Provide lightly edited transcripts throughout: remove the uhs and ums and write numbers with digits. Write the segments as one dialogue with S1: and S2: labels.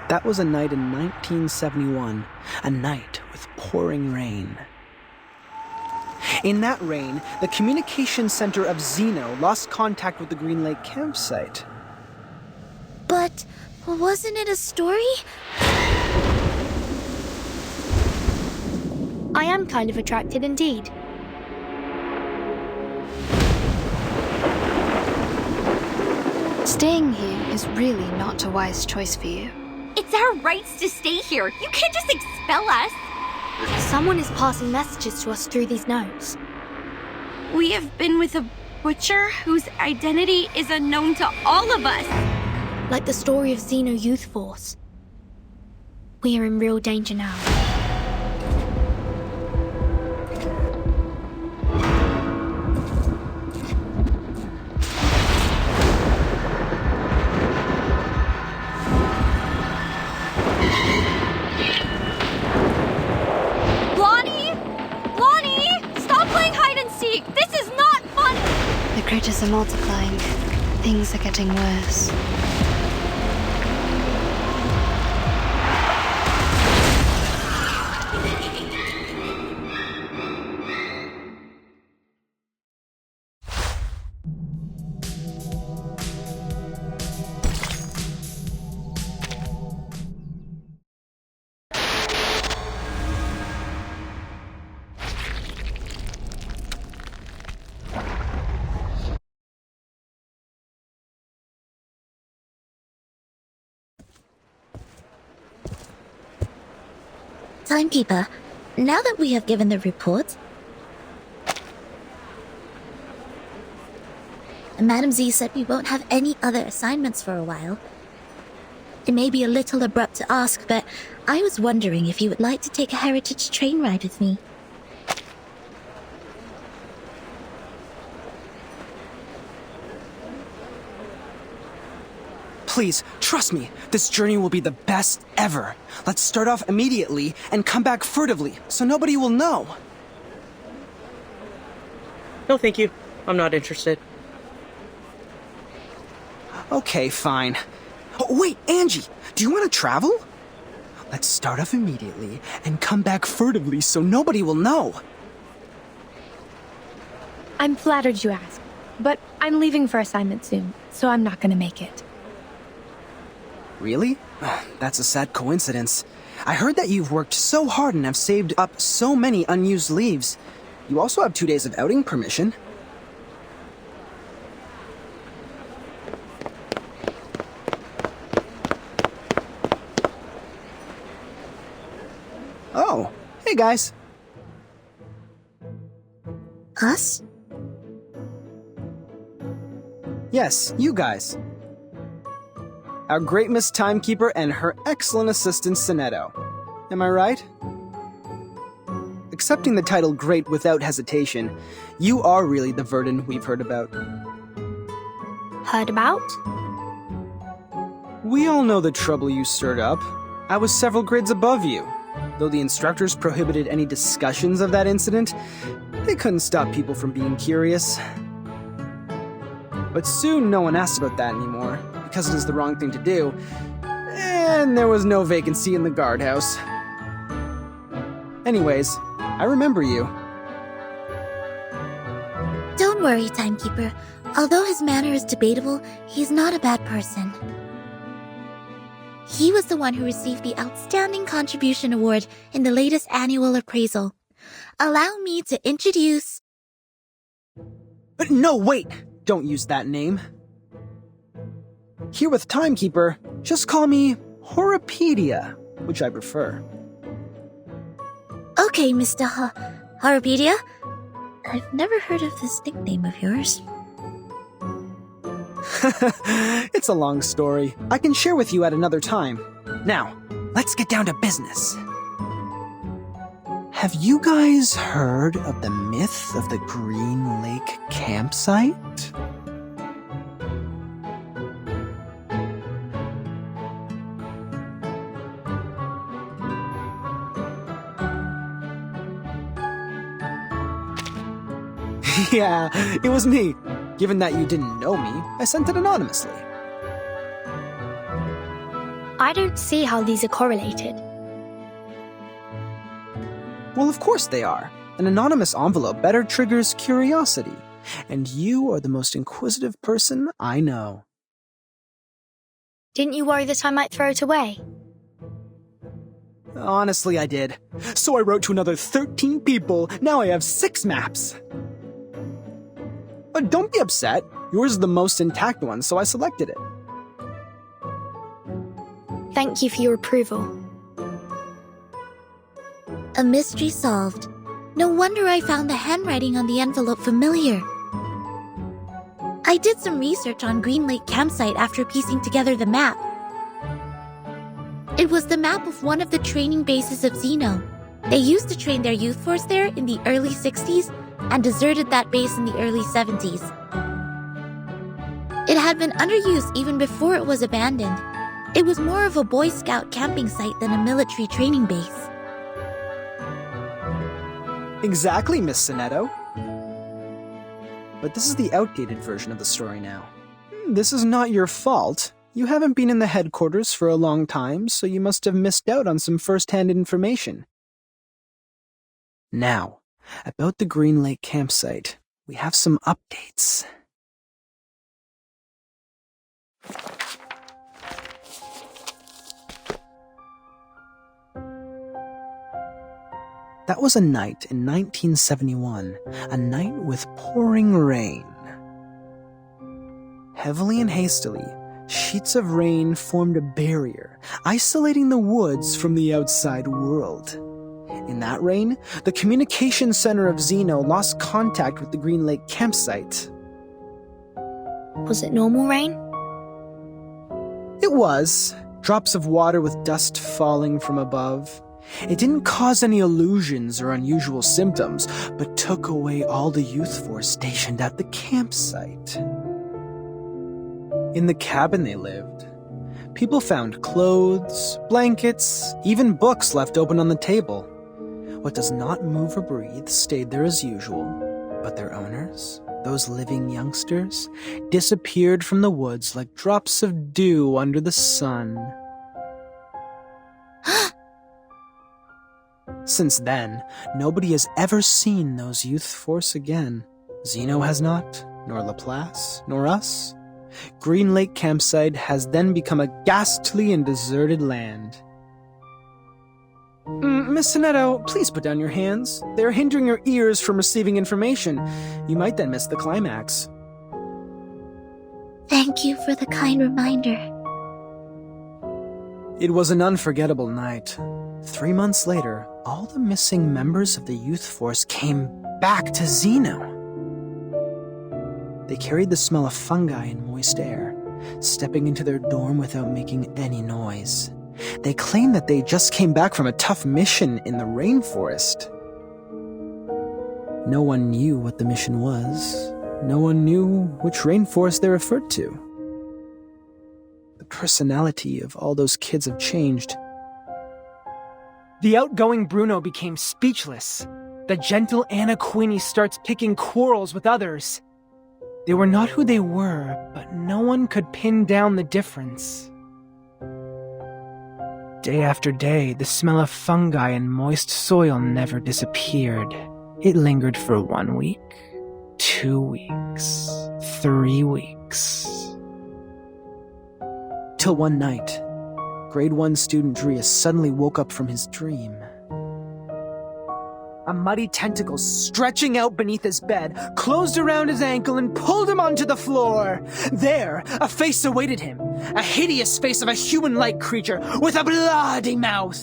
S1: That was a night in 1971, a night with pouring rain. In that rain, the communication center of Xeno lost contact with the GreenLake campsite.
S2: But wasn't it a story? I am kind of attracted indeed.
S3: Staying here is really not a wise choice for you.
S4: It's our rights to stay here. You can't just expel us.
S2: Someone is passing messages to us through these notes.
S4: We have been with a butcher whose identity is unknown to all of us.
S2: Like the story of Xeno Youth Force. We are in real danger now.
S4: This is not fun!
S3: The critters are multiplying. Things are getting worse.
S2: Timekeeper, now that we have given the report, Madam Z said we won't have any other assignments for a while. It may be a little abrupt to ask, but I was wondering if you would like to take a heritage train ride with me.
S1: Please, trust me, this journey will be the best ever. Let's start off immediately and come back furtively, so nobody will know.
S5: No, thank you. I'm not interested.
S1: Okay, fine. Oh, wait, Angie, do you want to travel? Let's start off immediately and come back furtively so nobody will know.
S6: I'm flattered you asked, but I'm leaving for assignment soon, so I'm not gonna make it.
S1: Really? That's a sad coincidence. I heard that you've worked so hard and have saved up so many unused leaves. You also have 2 days of outing permission. Oh, hey guys.
S2: Us?
S1: Yes, you guys. Our great Miss Timekeeper and her excellent assistant, Sonetto. Am I right? Accepting the title Great without hesitation, you are really the Verdun we've heard about.
S2: Heard about?
S1: We all know the trouble you stirred up. I was several grades above you. Though the instructors prohibited any discussions of that incident, they couldn't stop people from being curious. But soon no one asked about that anymore, because it is the wrong thing to do, and there was no vacancy in the guardhouse. Anyways, I remember you.
S2: Don't worry, Timekeeper. Although his manner is debatable, he's not a bad person. He was the one who received the Outstanding Contribution Award in the latest annual appraisal. Allow me to introduce...
S1: But no, wait! Don't use that name. Here with Timekeeper, just call me Horopedia, which I prefer.
S2: Okay, Mr. Horopedia. I've never heard of this nickname of yours.
S1: It's a long story. I can share with you at another time. Now, let's get down to business. Have you guys heard of the myth of the GreenLake campsite? Yeah, it was me. Given that you didn't know me, I sent it anonymously.
S6: I don't see how these are correlated.
S1: Well, of course they are. An anonymous envelope better triggers curiosity. And you are the most inquisitive person I know.
S6: Didn't you worry that I might throw it away?
S1: Honestly, I did. So I wrote to another 13 people. Now I have 6 maps. But don't be upset. Yours is the most intact one, so I selected it.
S6: Thank you for your approval.
S2: A mystery solved. No wonder I found the handwriting on the envelope familiar. I did some research on GreenLake campsite after piecing together the map. It was the map of one of the training bases of Xeno. They used to train their youth force there in the early 60s and deserted that base in the early 70s. It had been underused even before it was abandoned. It was more of a Boy Scout camping site than a military training base.
S1: Exactly, Miss Sonetto. But this is the outdated version of the story now. This is not your fault. You haven't been in the headquarters for a long time, so you must have missed out on some first-hand information. Now, about the GreenLake campsite, we have some updates. That was a night in 1971, a night with pouring rain. Heavily and hastily, sheets of rain formed a barrier, isolating the woods from the outside world. In that rain, the communication center of Xeno lost contact with the GreenLake campsite.
S6: Was it normal rain?
S1: It was. Drops of water with dust falling from above. It didn't cause any illusions or unusual symptoms, but took away all the youth force stationed at the campsite. In the cabin they lived, people found clothes, blankets, even books left open on the table. What does not move or breathe stayed there as usual, but their owners, those living youngsters, disappeared from the woods like drops of dew under the sun. Since then, nobody has ever seen those youth force again. Xeno has not, nor Laplace, nor us. GreenLake campsite has then become a ghastly and deserted land. Miss Sonetto, please put down your hands. They are hindering your ears from receiving information. You might then miss the climax.
S2: Thank you for the kind reminder.
S1: It was an unforgettable night. 3 months later, all the missing members of the youth force came back to Xeno. They carried the smell of fungi and moist air, stepping into their dorm without making any noise. They claimed that they just came back from a tough mission in the rainforest. No one knew what the mission was. No one knew which rainforest they referred to. The personality of all those kids have changed. The outgoing Bruno became speechless. The gentle Anna Queenie starts picking quarrels with others. They were not who they were, but no one could pin down the difference. Day after day, the smell of fungi and moist soil never disappeared. It lingered for 1 week, 2 weeks, 3 weeks. Till one night, Grade 1 student Drea suddenly woke up from his dream. A muddy tentacle stretching out beneath his bed closed around his ankle and pulled him onto the floor. There, a face awaited him. A hideous face of a human-like creature with a bloody mouth.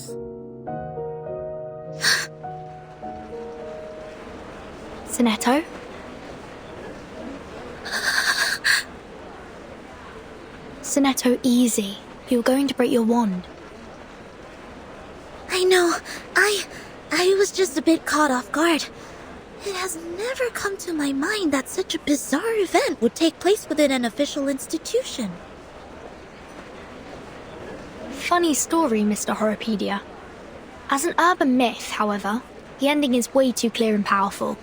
S6: Sonetto? Sonetto, easy. You're going to break your wand.
S2: I know. I was just a bit caught off guard. It has never come to my mind that such a bizarre event would take place within an official institution.
S6: Funny story, Mr. Horrorpedia. As an urban myth, however, the ending is way too clear and powerful.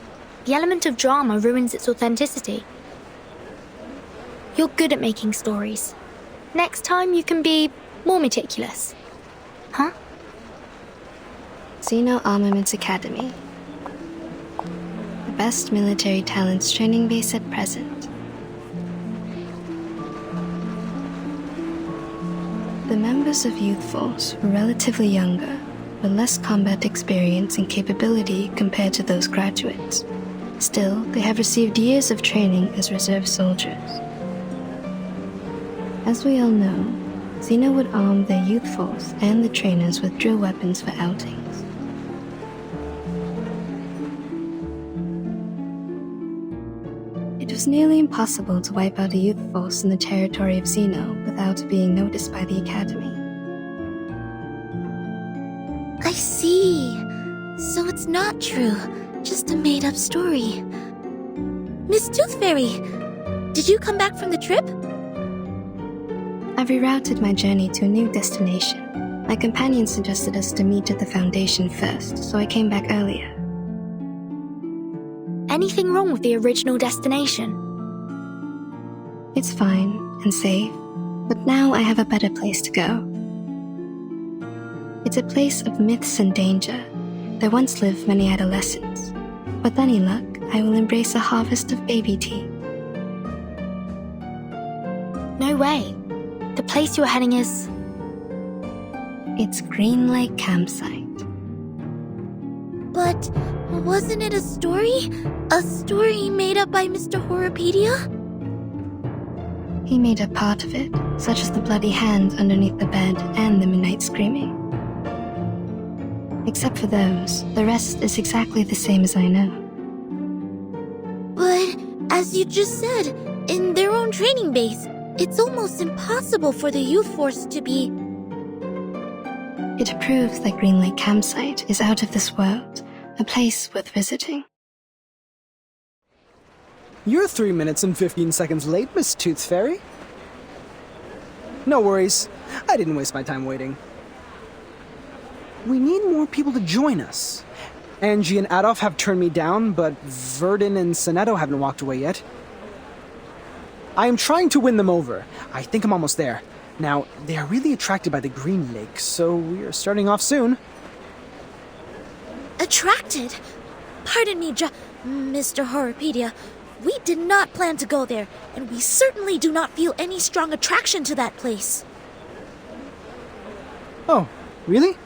S6: The element of drama ruins its authenticity. You're good at making stories. Next time you can be More meticulous. Huh?
S3: Xeno Armaments Academy. The best military talents training base at present. The members of Youth Force were relatively younger, with less combat experience and capability compared to those graduates. Still, they have received years of training as reserve soldiers. As we all know, Xeno would arm their youth force and the trainers with drill weapons for outings. It was nearly impossible to wipe out a youth force in the territory of Xeno without being noticed by the Academy.
S2: I see. So it's not true, just a made-up story. Miss Tooth Fairy, did you come back from the trip?
S3: I've rerouted my journey to a new destination. My companion suggested us to meet at the Foundation first, so I came back earlier.
S6: Anything wrong with the original destination?
S3: It's fine and safe, but now I have a better place to go. It's a place of myths and danger. There once lived many adolescents. With any luck, I will embrace a harvest of baby tea.
S6: No way. The place you're heading is...
S3: It's GreenLake campsite.
S2: But wasn't it a story? A story made up by Mr. Horrorpedia?
S3: He made up part of it, such as the bloody hand underneath the bed and the midnight screaming. Except for those, the rest is exactly the same as I know.
S2: But, as you just said, in their own training base, it's almost impossible for the youth force to be...
S3: It proves that GreenLake campsite is out of this world, a place worth visiting.
S1: You're 3 minutes and 15 seconds late, Miss Tooth Fairy. No worries. I didn't waste my time waiting. We need more people to join us. Angie and Adolf have turned me down, but Verdun and Sonetto haven't walked away yet. I am trying to win them over. I think I'm almost there. Now, they are really attracted by the GreenLake, so we are starting off soon.
S2: Attracted? Pardon me, Mr. Horrorpedia. We did not plan to go there, and we certainly do not feel any strong attraction to that place.
S1: Oh, really?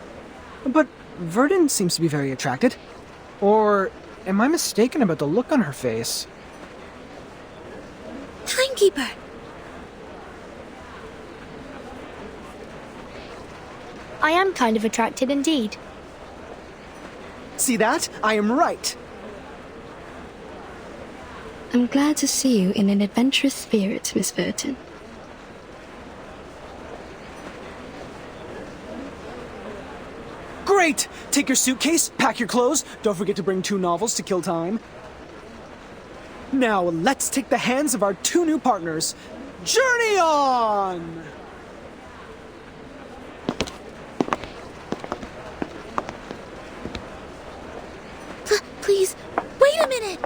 S1: But Verdun seems to be very attracted. Or am I mistaken about the look on her face?
S2: Timekeeper!
S6: I am kind of attracted indeed.
S1: See that? I am right.
S3: I'm glad to see you in an adventurous spirit, Miss Verdun.
S1: Great! Take your suitcase, pack your clothes, don't forget to bring 2 novels to kill time. Now, let's take the hands of our 2 new partners. Journey on!
S2: Please, wait a minute!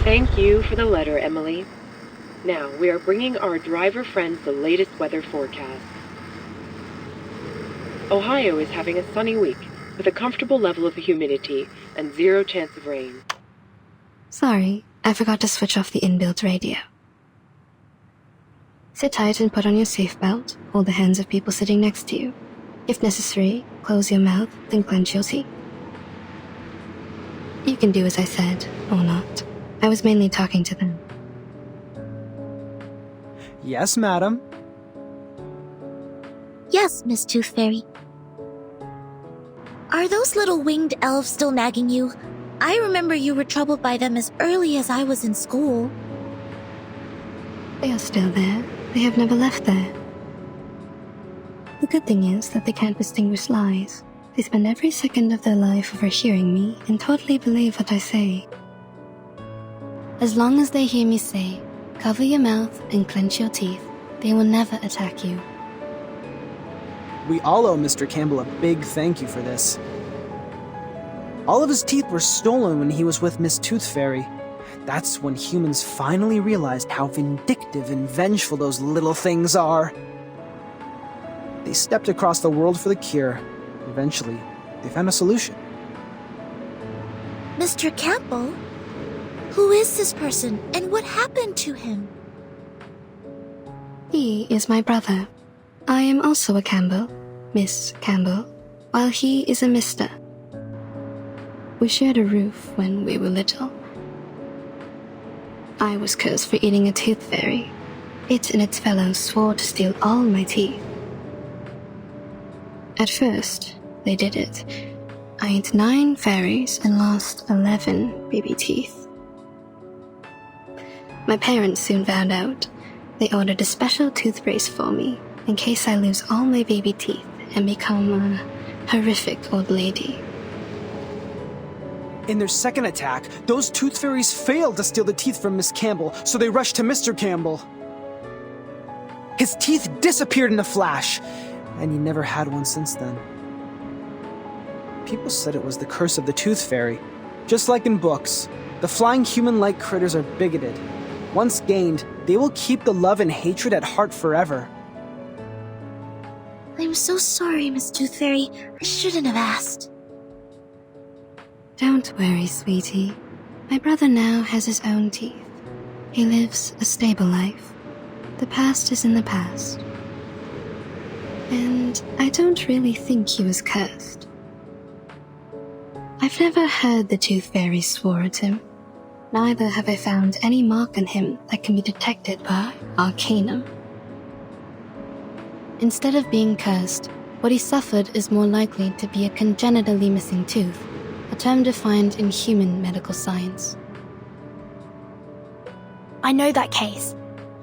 S7: Thank you for the letter, Emily. Now, we are bringing our driver friends the latest weather forecast. Ohio is having a sunny week, with a comfortable level of humidity and 0 chance of rain.
S3: Sorry, I forgot to switch off the inbuilt radio. Sit tight and put on your seatbelt. Hold the hands of people sitting next to you. If necessary, close your mouth, then clench your teeth. You can do as I said, or not. I was mainly talking to them.
S1: Yes, madam.
S2: Yes, Miss Tooth Fairy. Are those little winged elves still nagging you? I remember you were troubled by them as early as I was in school.
S3: They are still there. They have never left there. The good thing is that they can't distinguish lies. They spend every second of their life overhearing me and totally believe what I say. As long as they hear me say, cover your mouth and clench your teeth, they will never attack you.
S1: We all owe Mr. Campbell a big thank you for this. All of his teeth were stolen when he was with Miss Tooth Fairy. That's when humans finally realized how vindictive and vengeful those little things are. They stepped across the world for the cure. Eventually, they found a solution.
S2: Mr. Campbell? Who is this person, and what happened to him?
S3: He is my brother. I am also a Campbell, Miss Campbell, while he is a Mr. We shared a roof when we were little. I was cursed for eating a tooth fairy. It and its fellows swore to steal all my teeth. At first, they did it. I ate 9 fairies and lost 11 baby teeth. My parents soon found out. They ordered a special tooth brace for me, in case I lose all my baby teeth and become a horrific old lady.
S1: In their second attack, those tooth fairies failed to steal the teeth from Miss Campbell, so they rushed to Mr. Campbell. His teeth disappeared in a flash, and he never had one since then. People said it was the curse of the Tooth Fairy. Just like in books, the flying human-like critters are bigoted. Once gained, they will keep the love and hatred at heart forever.
S2: I'm so sorry, Miss Tooth Fairy. I shouldn't have asked.
S3: Don't worry, sweetie. My brother now has his own teeth. He lives a stable life. The past is in the past. And I don't really think he was cursed. I've never heard the Tooth Fairy swore at him. Neither have I found any mark on him that can be detected by Arcanum. Instead of being cursed, what he suffered is more likely to be a congenitally missing tooth, a term defined in human medical science.
S6: I know that case.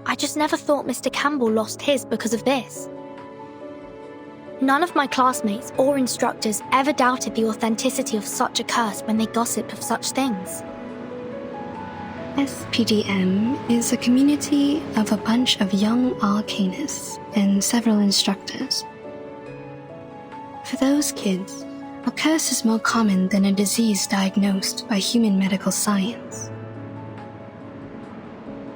S6: I just never thought Mr. Campbell lost his because of this. None of my classmates or instructors ever doubted the authenticity of such a curse when they gossip of such things.
S3: SPDM is a community of a bunch of young arcanists and several instructors. For those kids, a curse is more common than a disease diagnosed by human medical science.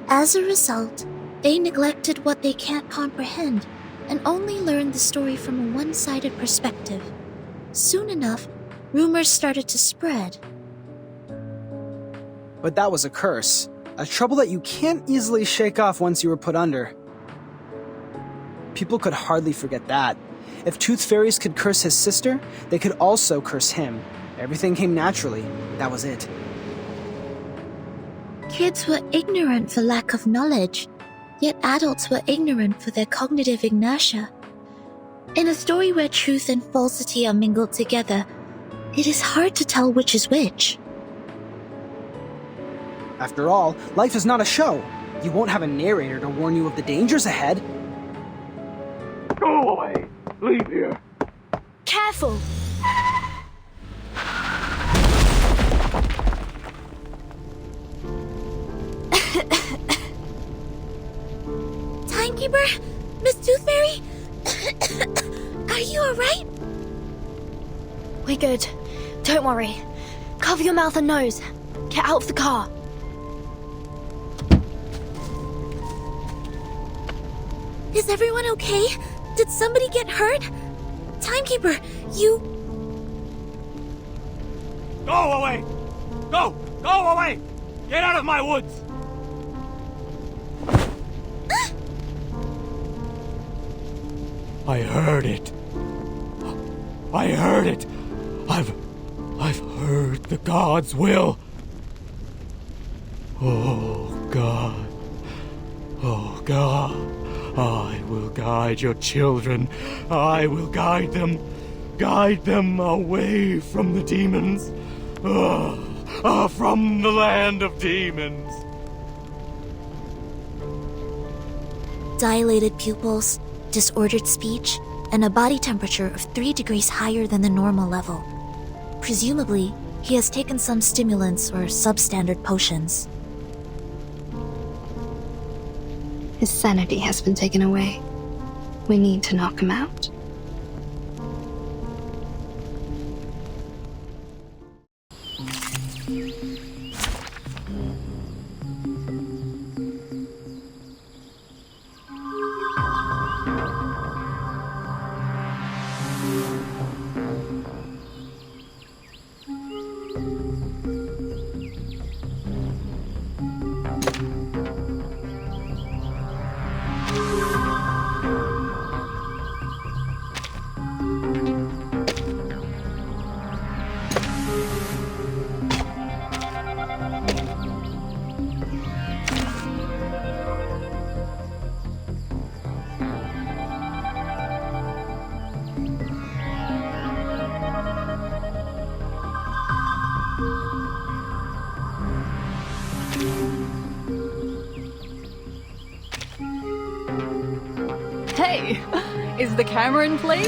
S2: As a result, they neglected what they can't comprehend and only learned the story from a one-sided perspective. Soon enough, rumors started to spread.
S1: But that was a curse. A trouble that you can't easily shake off once you were put under. People could hardly forget that. If Tooth Fairies could curse his sister, they could also curse him. Everything came naturally. That was it.
S2: Kids were ignorant for lack of knowledge, yet adults were ignorant for their cognitive inertia. In a story where truth and falsity are mingled together, it is hard to tell which is which.
S1: After all, life is not a show. You won't have a narrator to warn you of the dangers ahead.
S8: Go away! Leave here!
S6: Careful!
S2: Timekeeper? Miss Tooth Fairy? Are you alright?
S6: We're good. Don't worry. Cover your mouth and nose. Get out of the car.
S2: Is everyone okay? Did somebody get hurt? Timekeeper, you...
S8: Go away! Go! Go away! Get out of my woods! I heard it. I heard it. I've heard the gods' will. Oh, God. Oh, God. I will guide your children. I will guide them. guide them away from the demons. From the land of demons.
S2: Dilated pupils, disordered speech, and a body temperature of 3 degrees higher than the normal level. Presumably, he has taken some stimulants or substandard potions.
S3: His sanity has been taken away. We need to knock him out.
S9: Hey, is the camera in place?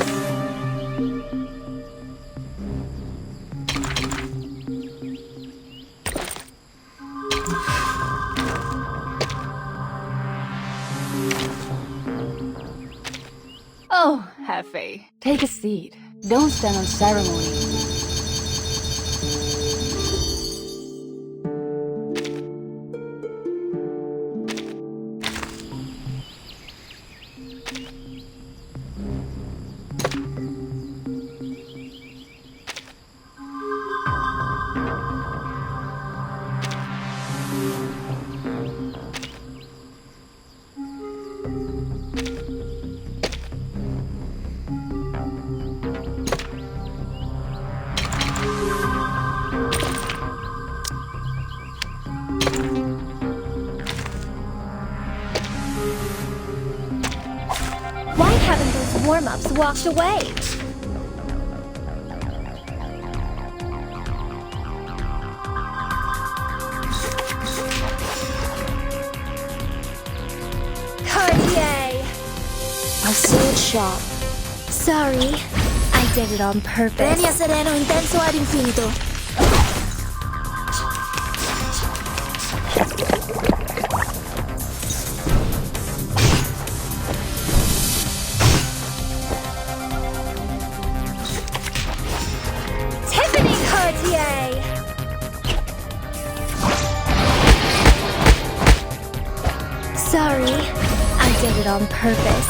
S9: Oh, Hefe, take a seat. Don't stand on ceremony.
S6: Why haven't those warm-ups walked away? Cartier!
S2: A sword shop.
S6: Sorry, I did it on purpose.
S2: Venia sereno intenso ad infinito.
S6: Tiffany Cartier! Sorry, I did it on purpose.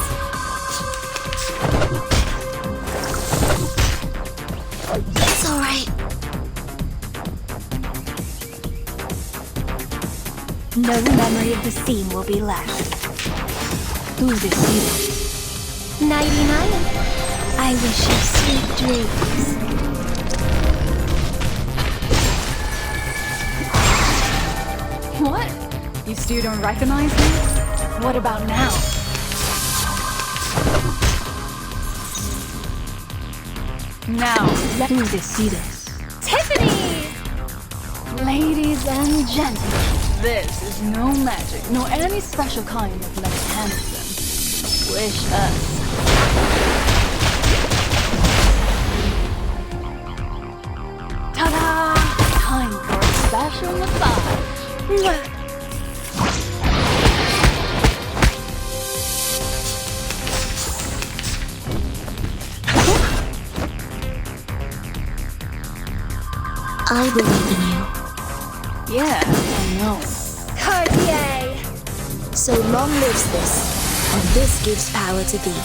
S2: It's alright.
S6: No memory of the scene will be left.
S9: Tú decides.
S6: 99. I wish you sweet dreams.
S9: What? You still don't recognize me? What about now? Now, tú decides.
S6: Tiffany!
S9: Ladies and gentlemen, this is no magic, nor any special kind of mechanism. Wish us. Ta-da! Time for a special massage.
S2: I believe in you.
S9: Yeah, I know.
S6: Cartier!
S2: So long lives this, and this gives power to thee.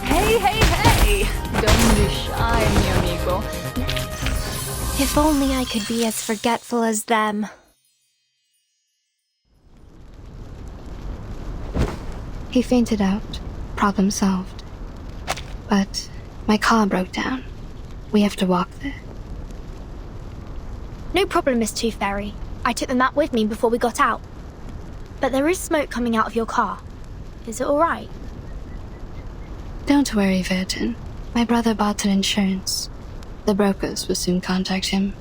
S9: Hey, hey, hey! Don't be shy, mi amigo.
S6: If only I could be as forgetful as them.
S3: He fainted out. Problem solved. But my car broke down. We have to walk there.
S6: No problem, Miss Tooth Fairy. I took the map with me before we got out. But there is smoke coming out of your car. Is it alright?
S3: Don't worry, Virgin. My brother bought an insurance. The brokers will soon contact him.